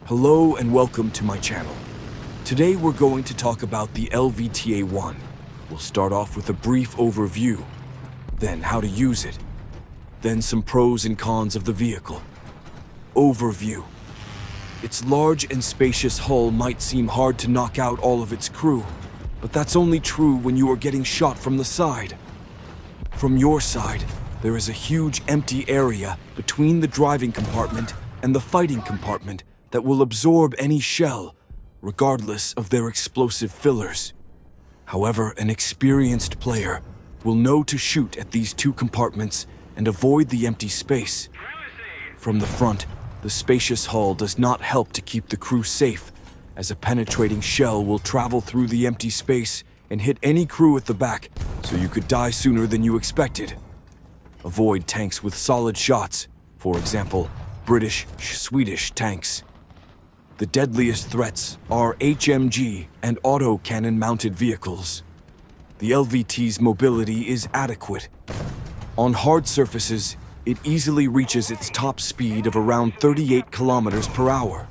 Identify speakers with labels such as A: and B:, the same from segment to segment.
A: Hello and welcome to my channel. Today we're going to talk about the LVTA1. We'll start off with a brief overview, then how to use it, then some pros and cons of the vehicle. Overview. Its large and spacious hull might seem hard to knock out all of its crew, but that's only true when you are getting shot from the side. From your side, there is a huge empty area between the driving compartment and the fighting compartment that will absorb any shell, regardless of their explosive fillers. However, an experienced player will know to shoot at these two compartments and avoid the empty space. From the front, the spacious hull does not help to keep the crew safe, as a penetrating shell will travel through the empty space and hit any crew at the back, so you could die sooner than you expected. Avoid tanks with solid shots, for example, British, Swedish tanks. The deadliest threats are HMG and autocannon-mounted vehicles. The LVT's mobility is adequate. On hard surfaces, it easily reaches its top speed of around 38 kilometers per hour.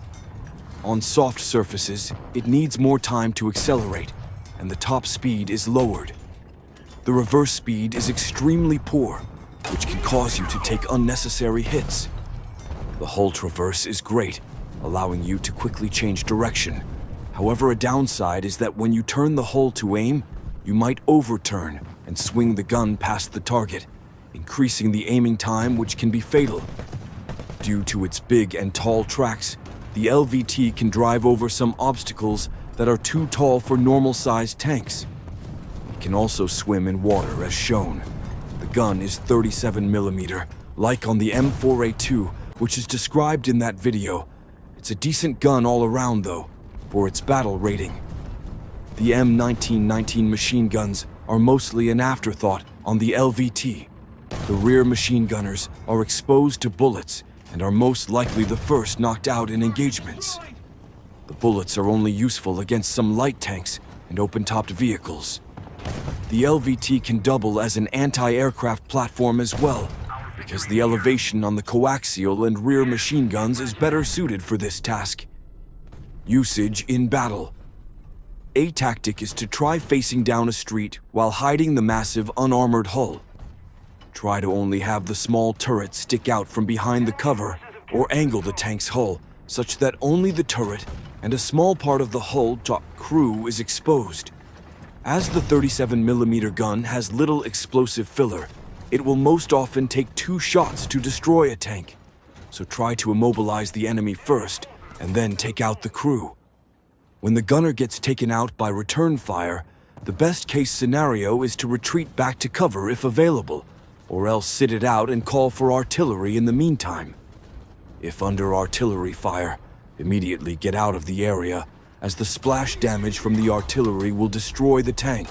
A: On soft surfaces, it needs more time to accelerate, and the top speed is lowered. The reverse speed is extremely poor, which can cause you to take unnecessary hits. The hull traverse is great, allowing you to quickly change direction. However, a downside is that when you turn the hull to aim, you might overturn and swing the gun past the target, increasing the aiming time, which can be fatal. Due to its big and tall tracks, the LVT can drive over some obstacles that are too tall for normal-sized tanks. It can also swim in water, as shown. The gun is 37mm, like on the M4A2, which is described in that video. It's a decent gun all around, though, for its battle rating. The M1919 machine guns are mostly an afterthought on the LVT. The rear machine gunners are exposed to bullets and are most likely the first knocked out in engagements. The bullets are only useful against some light tanks and open-topped vehicles. The LVT can double as an anti-aircraft platform as well, because the elevation on the coaxial and rear machine guns is better suited for this task. Usage in battle. A tactic is to try facing down a street while hiding the massive unarmored hull. Try to only have the small turret stick out from behind the cover, or angle the tank's hull such that only the turret and a small part of the hull top crew is exposed. As the 37mm gun has little explosive filler, it will most often take 2 shots to destroy a tank, so try to immobilize the enemy first and then take out the crew. When the gunner gets taken out by return fire, the best case scenario is to retreat back to cover if available, or else sit it out and call for artillery in the meantime. If under artillery fire, immediately get out of the area, as the splash damage from the artillery will destroy the tank.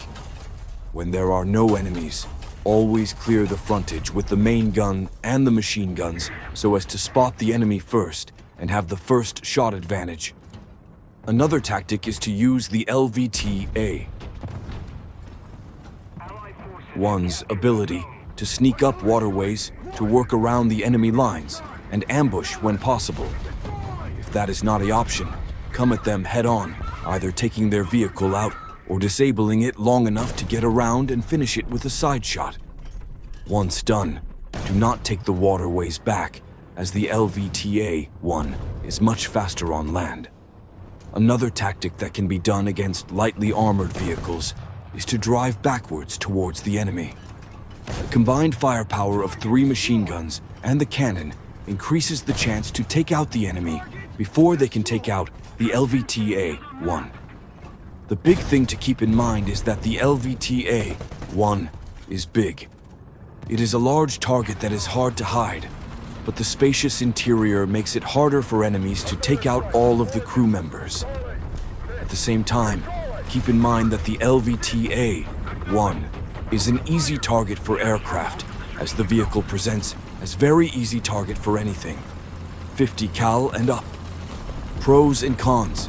A: When there are no enemies, always clear the frontage with the main gun and the machine guns so as to spot the enemy first and have the first shot advantage. Another tactic is to use the LVTA1's ability to sneak up waterways to work around the enemy lines and ambush when possible. If that is not an option, come at them head-on, either taking their vehicle out or disabling it long enough to get around and finish it with a side shot. Once done, do not take the waterways back, as the LVTA1 is much faster on land. Another tactic that can be done against lightly armored vehicles is to drive backwards towards the enemy. The combined firepower of 3 machine guns and the cannon increases the chance to take out the enemy before they can take out the LVTA1. The big thing to keep in mind is that the LVTA1 is big. It is a large target that is hard to hide, but the spacious interior makes it harder for enemies to take out all of the crew members. At the same time, keep in mind that the LVTA1 is an easy target for aircraft, as the vehicle presents as very easy target for anything. 50 cal and up. Pros and cons.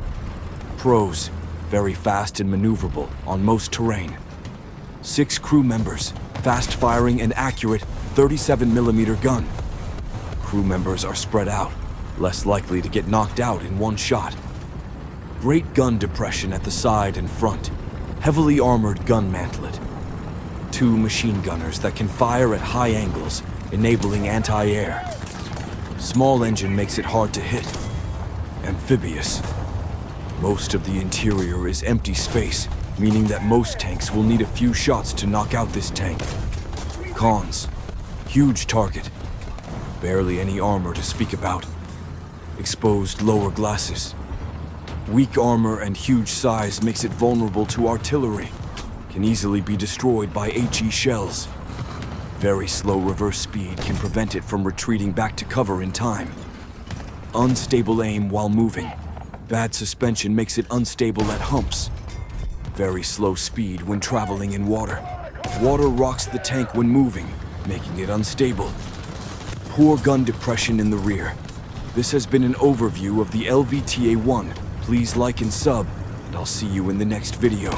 A: Pros: very fast and maneuverable on most terrain. 6 crew members, fast-firing and accurate 37mm gun. Crew members are spread out, less likely to get knocked out in one shot. Great gun depression at the side and front, heavily armored gun mantlet. 2 machine gunners that can fire at high angles, enabling anti-air. Small engine makes it hard to hit. Amphibious. Most of the interior is empty space, meaning that most tanks will need a few shots to knock out this tank. Cons. Huge target. Barely any armor to speak about. Exposed lower glasses. Weak armor and huge size makes it vulnerable to artillery. Can easily be destroyed by HE shells. Very slow reverse speed can prevent it from retreating back to cover in time. Unstable aim while moving. Bad suspension makes it unstable at humps. Very slow speed when traveling in water. Water rocks the tank when moving, making it unstable. Poor gun depression in the rear. This has been an overview of the LVTA1. Please like and sub, and I'll see you in the next video.